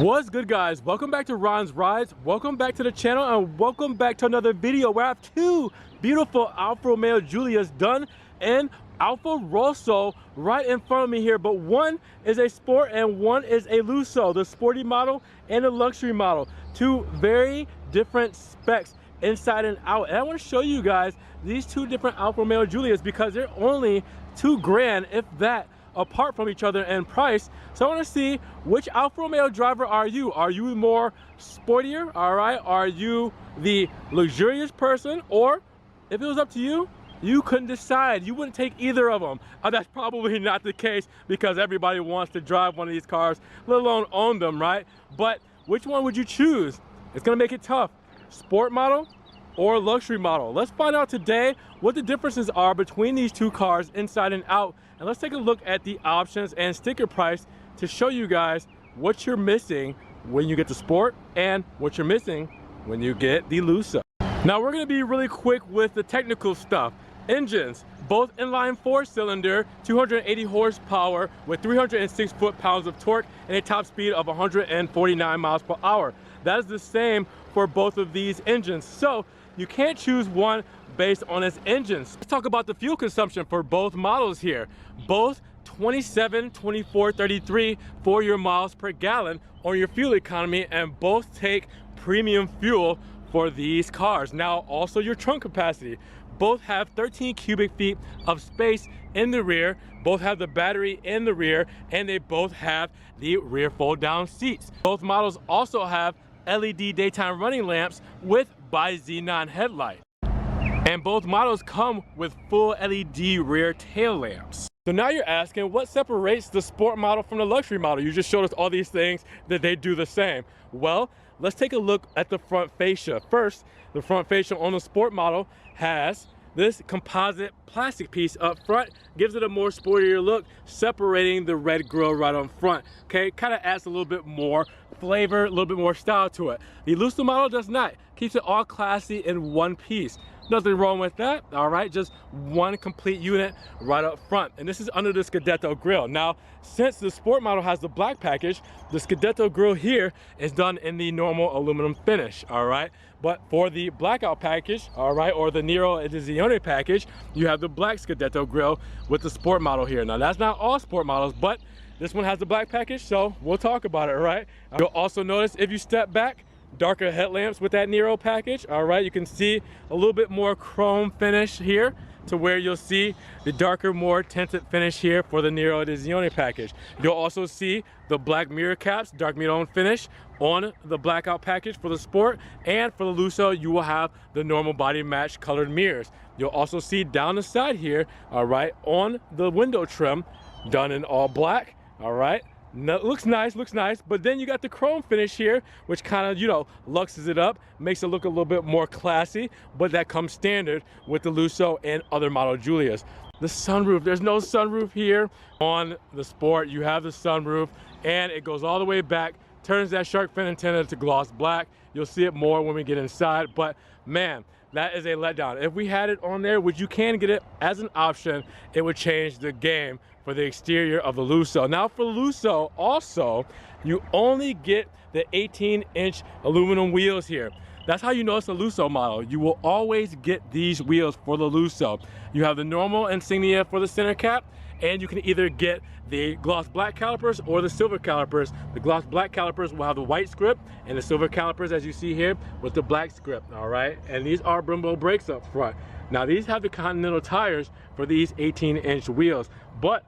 What's good, guys? Welcome back to Ron's Rides. Welcome back to the channel and welcome back to another video where I have two beautiful Alfa Romeo Giulias done in Alfa Rosso right in front of me here, but one is a sport and one is a Lusso, the sporty model and the luxury model. Two very different specs inside and out, and I want to show you guys these two different Alfa Romeo Giulias because they're only $2,000, if that, apart from each other in price. So I want to see, which Alfa Romeo driver are you? Are you more sportier? All right, are you the luxurious person? Or if it was up to you, you couldn't decide, you wouldn't take either of them. That's probably not the case because everybody wants to drive one of these cars, let alone own them, right? But which one would you choose? It's gonna make it tough. Sport model or luxury model? Let's find out today what the differences are between these two cars inside and out, and let's take a look at the options and sticker price to show you guys what you're missing when you get the sport and what you're missing when you get the Lusso. Now we're going to be really quick with the technical stuff. Engines, both inline 4-cylinder, 280 horsepower with 306 foot-pounds of torque and a top speed of 149 miles per hour. That is the same for both of these engines, so you can't choose one based on its engines. Let's talk about the fuel consumption for both models here. Both 27, 24, 33 for your miles per gallon on your fuel economy, and both take premium fuel for these cars. Now also your trunk capacity. Both have 13 cubic feet of space in the rear, both have the battery in the rear, and they both have the rear fold down seats. Both models also have LED daytime running lamps with bi-xenon headlight. And both models come with full LED rear tail lamps. So now you're asking, what separates the sport model from the luxury model? You just showed us all these things that they do the same. Well, let's take a look at the front fascia. First, the front fascia on the sport model has this composite plastic piece up front, gives it a more sportier look, separating the red grille right on front. Okay, kind of adds a little bit more flavor, a little bit more style to it. The Lusso model does not. Keeps it all classy in one piece. Nothing wrong with that, all right? Just one complete unit right up front. And this is under the Scudetto grille. Now, since the sport model has the black package, the Scudetto grille here is done in the normal aluminum finish, all right? But for the blackout package, all right, or the Nero Edizione package, you have the black Scudetto grille with the sport model here. Now, that's not all sport models, but this one has the black package, so we'll talk about it, right? You'll also notice, if you step back, darker headlamps with that Nero package, all right? You can see a little bit more chrome finish here to where you'll see the darker, more tinted finish here for the Nero Edizione package. You'll also see the black mirror caps, dark midone finish on the blackout package for the sport, and for the Lusso, you will have the normal body match colored mirrors. You'll also see down the side here, all right, on the window trim, done in all black, all right? No, looks nice, but then you got the chrome finish here, which kind of, you know, luxes it up, makes it look a little bit more classy, but that comes standard with the Lusso and other model Giulias. The sunroof, there's no sunroof here on the Sport. You have the sunroof, and it goes all the way back, turns that shark fin antenna to gloss black. You'll see it more when we get inside, but man, that is a letdown. If we had it on there, which you can get it as an option, it would change the game for the exterior of the Lusso. Now for Lusso also, you only get the 18-inch aluminum wheels here. That's how you know it's a Lusso model. You will always get these wheels for the Lusso. You have the normal insignia for the center cap, and you can either get the gloss black calipers or the silver calipers. The gloss black calipers will have the white script, and the silver calipers, as you see here, with the black script, all right? And these are Brembo brakes up front. Now these have the Continental tires for these 18-inch wheels, but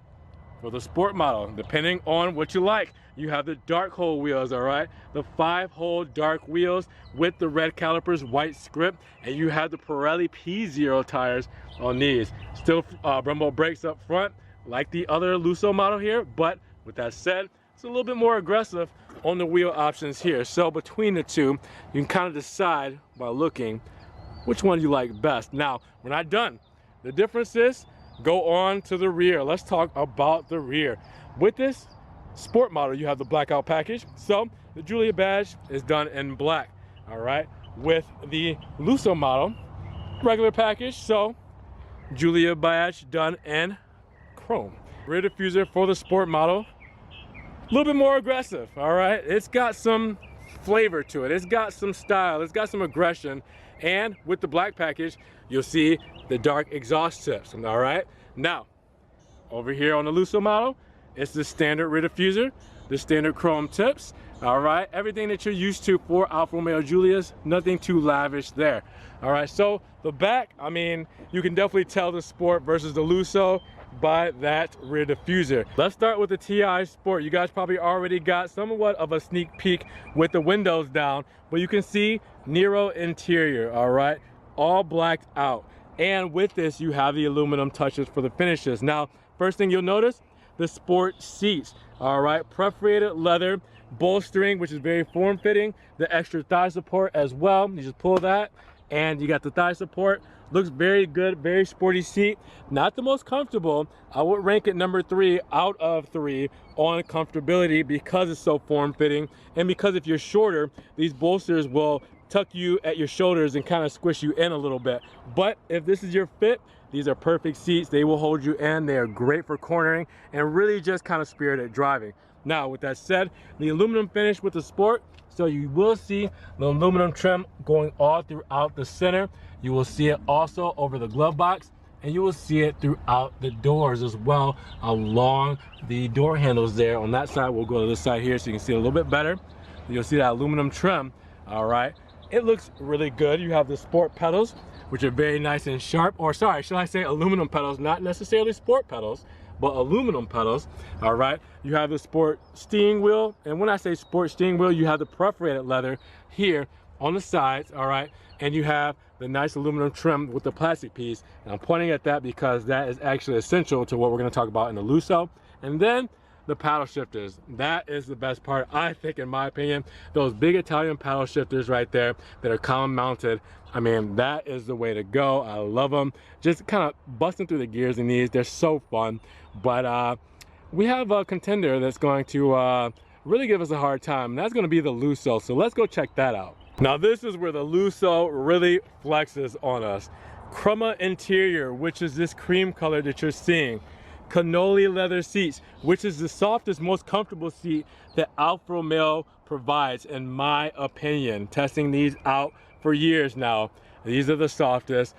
for the sport model, depending on what you like, you have the dark hole wheels, all right? The 5-hole dark wheels with the red calipers, white script, and you have the Pirelli P0 tires on these. Still Brembo brakes up front, like the other Lusso model here, but with that said, it's a little bit more aggressive on the wheel options here. So between the two, you can kind of decide by looking which one you like best. Now, we're not done. The difference is, go on to the rear. Let's talk about the rear. With this sport model, you have the blackout package. So the Giulia badge is done in black, all right? With the Lusso model, regular package, so Giulia badge done in chrome. Rear diffuser for the sport model, little bit more aggressive, all right? It's got some flavor to it. It's got some style. It's got some aggression. And with the black package, you'll see the dark exhaust tips, all right? Now, over here on the Lusso model, it's the standard rear diffuser, the standard chrome tips, all right? Everything that you're used to for Alfa Romeo Giulias, nothing too lavish there. All right, so the back, I mean, you can definitely tell the Sport versus the Lusso by that rear diffuser. Let's start with the TI Sport. You guys probably already got somewhat of a sneak peek with the windows down, but you can see Nero interior, all right? All blacked out. And with this, you have the aluminum touches for the finishes. Now, first thing you'll notice, the Sport seats, all right? Perforated leather, bolstering, which is very form-fitting. The extra thigh support as well. You just pull that, and you got the thigh support. Looks very good, very sporty seat. Not the most comfortable. I would rank it number 3 out of 3 on comfortability because it's so form-fitting, and because if you're shorter, these bolsters will tuck you at your shoulders and kind of squish you in a little bit. But if this is your fit, these are perfect seats. They will hold you in. They are great for cornering and really just kind of spirited driving. Now, with that said, the aluminum finish with the Sport, so you will see the aluminum trim going all throughout the center. You will see it also over the glove box, and you will see it throughout the doors as well, along the door handles there. On that side, we'll go to this side here so you can see it a little bit better. You'll see that aluminum trim, all right? It looks really good. You have the Sport pedals, which are very nice and sharp, or sorry, should I say aluminum pedals, not necessarily Sport pedals, but aluminum pedals, all right? You have the Sport steering wheel, and when I say Sport steering wheel, you have the perforated leather here on the sides, all right? And you have the nice aluminum trim with the plastic piece, and I'm pointing at that because that is actually essential to what we're gonna talk about in the Lusso. And then the paddle shifters, that is the best part, I think, in my opinion. Those big Italian paddle shifters right there that are column mounted, I mean, that is the way to go. I love them. Just kind of busting through the gears in these, they're so fun. But we have a contender that's going to really give us a hard time, and that's gonna be the Lusso, so let's go check that out. Now this is where the Lusso really flexes on us. Crema interior, which is this cream color that you're seeing. Cannoli leather seats, which is the softest, most comfortable seat that Alfa Romeo provides, in my opinion. Testing these out for years now. These are the softest.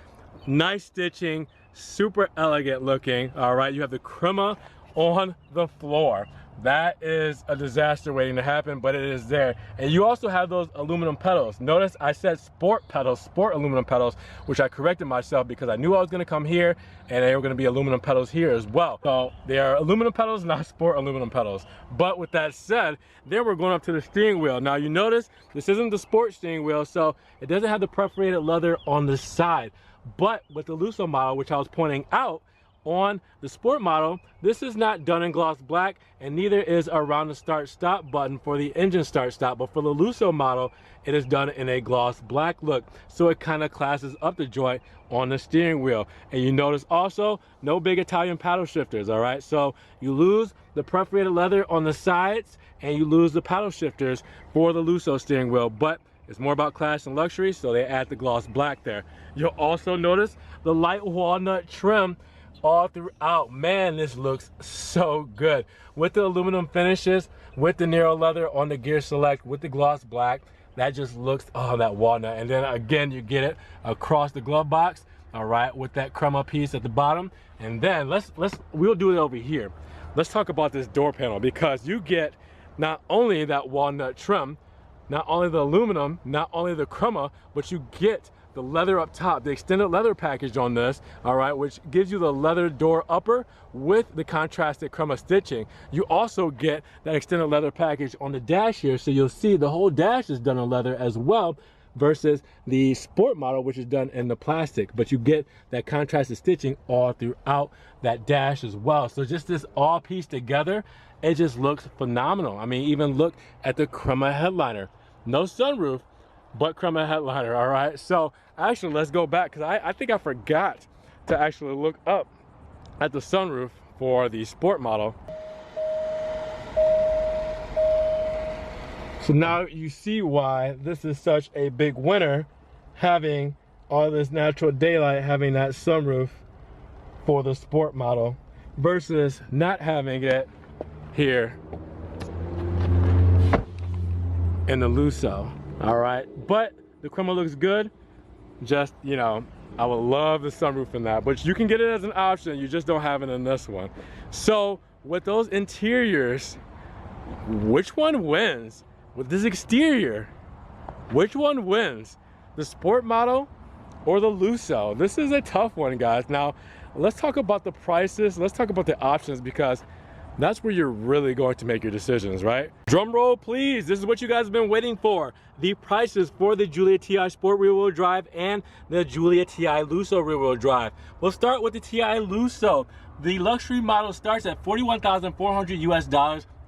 Nice stitching, super elegant looking, all right? You have the crema on the floor. That is a disaster waiting to happen, but it is there. And you also have those aluminum pedals. Notice I said Sport pedals, Sport aluminum pedals, which I corrected myself because I knew I was gonna come here and they were gonna be aluminum pedals here as well. So they are aluminum pedals, not Sport aluminum pedals. But with that said, then we're going up to the steering wheel. Now you notice this isn't the Sport steering wheel, so it doesn't have the perforated leather on the side. But with the Lusso model, which I was pointing out, on the Sport model, this is not done in gloss black, and neither is around the start stop button for the engine start stop. But for the Lusso model, it is done in a gloss black look, so it kind of classes up the joint on the steering wheel. And you notice also no big Italian paddle shifters, all right? So you lose the perforated leather on the sides and you lose the paddle shifters for the Lusso steering wheel, but it's more about class and luxury, so they add the gloss black there. You'll also notice the light walnut trim all throughout. Man, this looks so good with the aluminum finishes, with the Nero leather on the gear select, with the gloss black. That just looks, oh, that walnut. And then again, you get it across the glove box, all right, with that crema piece at the bottom. And then we'll do it over here. Let's talk about this door panel, because you get not only that walnut trim, not only the aluminum, not only the crema, but you get the leather up top, the extended leather package on this, all right, which gives you the leather door upper with the contrasted crema stitching. You also get that extended leather package on the dash here, so you'll see the whole dash is done in leather as well, versus the Sport model, which is done in the plastic. But you get that contrasted stitching all throughout that dash as well. So just this all pieced together, it just looks phenomenal. I mean, even look at the crema headliner. No sunroof, but crema headliner, all right? So actually, let's go back, because I think I forgot to actually look up at the sunroof for the Sport model. So now you see why this is such a big winner, having all this natural daylight, having that sunroof for the Sport model versus not having it here in the Lusso. All right, but the Crema looks good. Just, you know, I would love the sunroof in that, but you can get it as an option. You just don't have it in this one. So with those interiors, which one wins? With this exterior, which one wins? The Sport model or the Lusso? This is a tough one, guys. Now, let's talk about the prices. Let's talk about the options, because that's where you're really going to make your decisions, right? Drum roll, please. This is what you guys have been waiting for. The prices for the Giulia TI Sport rear-wheel drive and the Giulia TI Lusso rear-wheel drive. We'll start with the TI Lusso. The luxury model starts at $41,400 US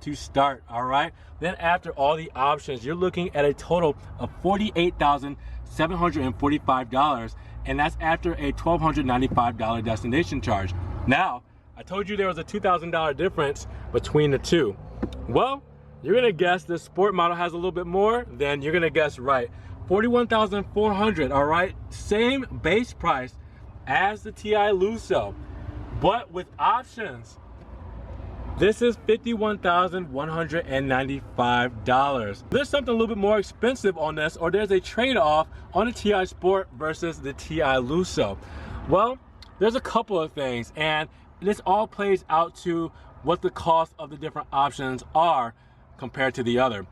to start, all right? Then after all the options, you're looking at a total of $48,745, and that's after a $1,295 destination charge. Now, I told you there was a $2,000 difference between the two. Well, you're gonna guess the Sport model has a little bit more, then you're gonna guess right. $41,400, all right? Same base price as the TI Lusso, but with options. This is $51,195. There's something a little bit more expensive on this, or there's a trade-off on the TI Sport versus the TI Lusso. Well, there's a couple of things, and this all plays out to what the cost of the different options are compared to the other.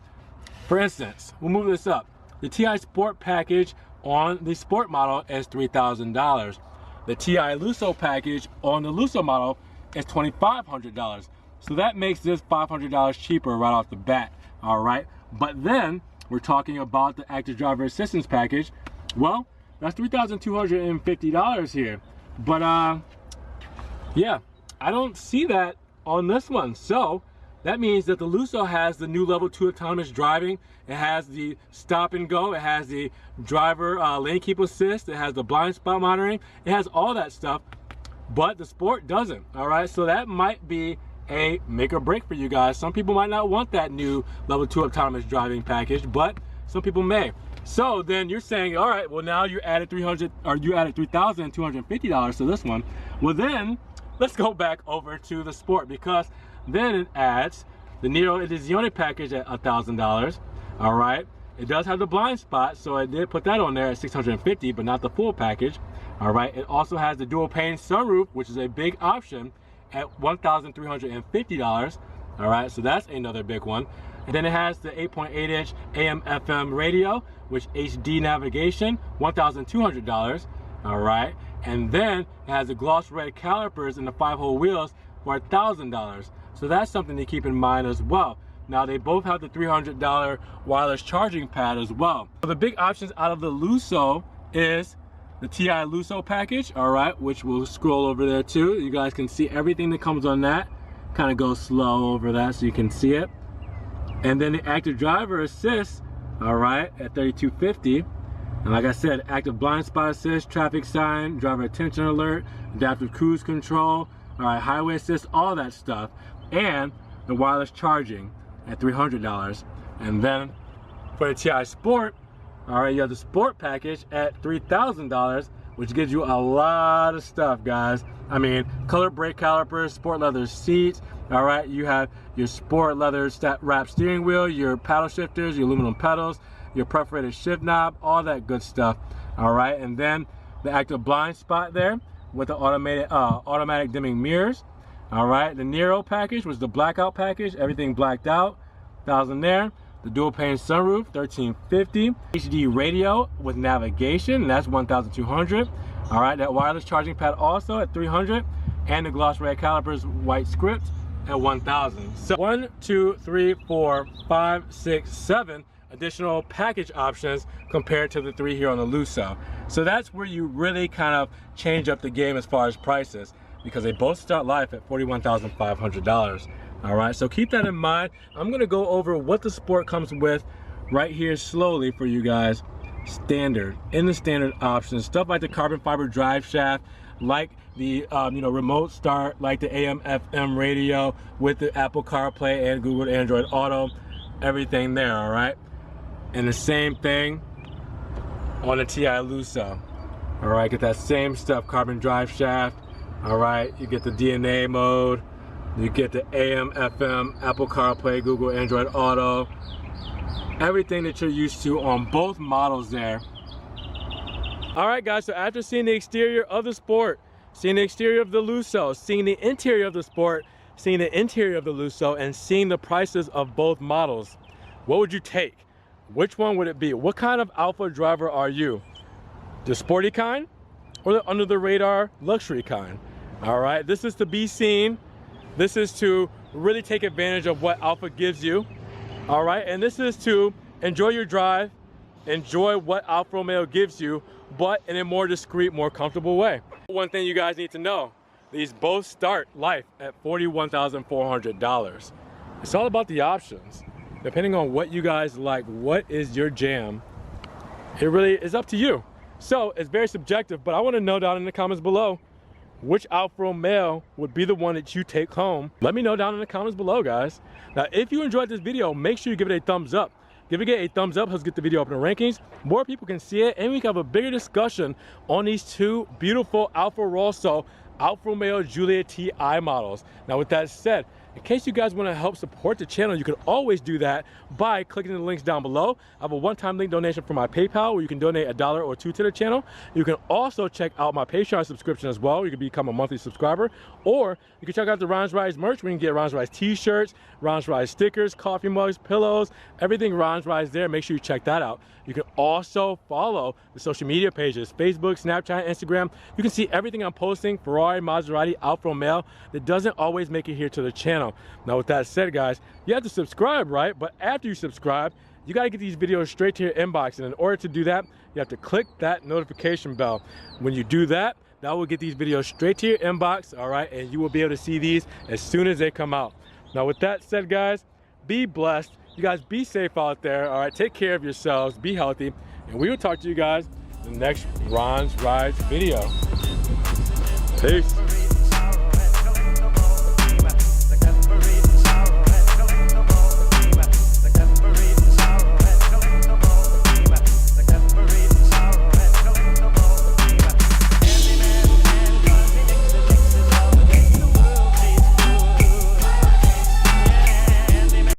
For instance, we'll move this up. The TI Sport package on the Sport model is $3,000. The TI Lusso package on the Lusso model is $2,500. So that makes this $500 cheaper right off the bat, all right? But then we're talking about the active driver assistance package. Well, that's $3,250 here. But yeah, I don't see that on this one. So that means that the Lusso has the new level 2 autonomous driving. It has the stop and go. It has the driver lane keep assist. It has the blind spot monitoring. It has all that stuff, but the Sport doesn't, all right? So that might be a make or break for you guys. Some people might not want that new level 2 autonomous driving package, but some people may. So then you're saying, all right, well now you added $3,250 to this one. Well then, let's go back over to the Sport, because then it adds the Nero Edizione package at $1,000. All right, it does have the blind spot, so I did put that on there at $650, but not the full package. All right, it also has the dual pane sunroof, which is a big option, at $1,350. All right, so that's another big one. And then it has the 8.8-inch AM/FM radio, which HD navigation, $1,200. All right, and then it has the gloss red calipers and the 5-hole wheels for $1,000. So that's something to keep in mind as well. Now they both have the $300 wireless charging pad as well. So the big options out of the Lusso is the TI Lusso package, all right, which we'll scroll over there too. You guys can see everything that comes on that. Kind of go slow over that so you can see it. And then the active driver assist, all right, at $3,250. And like I said, active blind spot assist, traffic sign, driver attention alert, adaptive cruise control, all right, highway assist, all that stuff. And the wireless charging at $300. And then for the TI Sport, all right, you have the Sport package at $3,000, which gives you a lot of stuff, guys. I mean, color brake calipers, sport leather seats, all right? You have your sport leather wrap steering wheel, your paddle shifters, your aluminum pedals, your perforated shift knob, all that good stuff, all right? And then the active blind spot there with the automatic dimming mirrors, all right? The Nero package was the blackout package, everything blacked out, $1,000 there. The dual pane sunroof, $1,350. HD radio with navigation, and that's $1,200. All right, that wireless charging pad also at $300, and the gloss red calipers white script at $1,000. So 1, 2, 3, 4, 5, 6, 7 additional package options compared to the 3 here on the Lusso. So that's where you really kind of change up the game as far as prices, because they both start life at $41,500. All right, so keep that in mind. I'm gonna go over what the Sport comes with right here slowly for you guys. Standard, in the standard options, stuff like the carbon fiber drive shaft, like the remote start, like the AM/FM radio with the Apple CarPlay and Google Android Auto, everything there, all right? And the same thing on the TI Lusso. All right, get that same stuff, carbon drive shaft. All right, you get the DNA mode. You get the AM/FM, Apple CarPlay, Google Android Auto. everything that you're used to on both models there. All right, guys, so after seeing the exterior of the Sport, seeing the exterior of the Lusso, seeing the interior of the Sport, seeing the interior of the Lusso, and seeing the prices of both models, what would you take? Which one would it be? What kind of Alfa driver are you? The sporty kind or the under the radar luxury kind? All right, this is to be seen. This is to really take advantage of what Alfa gives you. All right, and this is to enjoy your drive, enjoy what Alfa Romeo gives you, but in a more discreet, more comfortable way. One thing you guys need to know, these both start life at $41,400. It's all about the options. Depending on what you guys like, what is your jam, it really is up to you. So it's very subjective, but I want to know down in the comments below, which Alfa Romeo would be the one that you take home. Let me know down in the comments below, guys. Now, if you enjoyed this video, make sure you give it a thumbs up. Give it a thumbs up, let's get the video up in the rankings. More people can see it, and we can have a bigger discussion on these two beautiful Alfa Romeo Giulia TI models. Now, with that said, in case you guys want to help support the channel, you can always do that by clicking the links down below. I have a one-time link donation for my PayPal where you can donate $1 or $2 to the channel. You can also check out my Patreon subscription as well. You can become a monthly subscriber, or you can check out the Ron's Rise merch. We can get Ron's Rise t-shirts, Ron's Rise stickers, coffee mugs, pillows, everything Ron's Rise there. Make sure you check that out. You can also follow the social media pages, Facebook, Snapchat, Instagram. You can see everything I'm posting, Ferrari, Maserati, Alfa Romeo, that doesn't always make it here to the channel. Now, with that said, guys, you have to subscribe, right? But after you subscribe, you got to get these videos straight to your inbox. And in order to do that, you have to click that notification bell. When you do that, that will get these videos straight to your inbox, all right? And you will be able to see these as soon as they come out. Now, with that said, guys, be blessed. You guys be safe out there, all right? Take care of yourselves, be healthy, and we will talk to you guys in the next Ron's Rides video. Peace.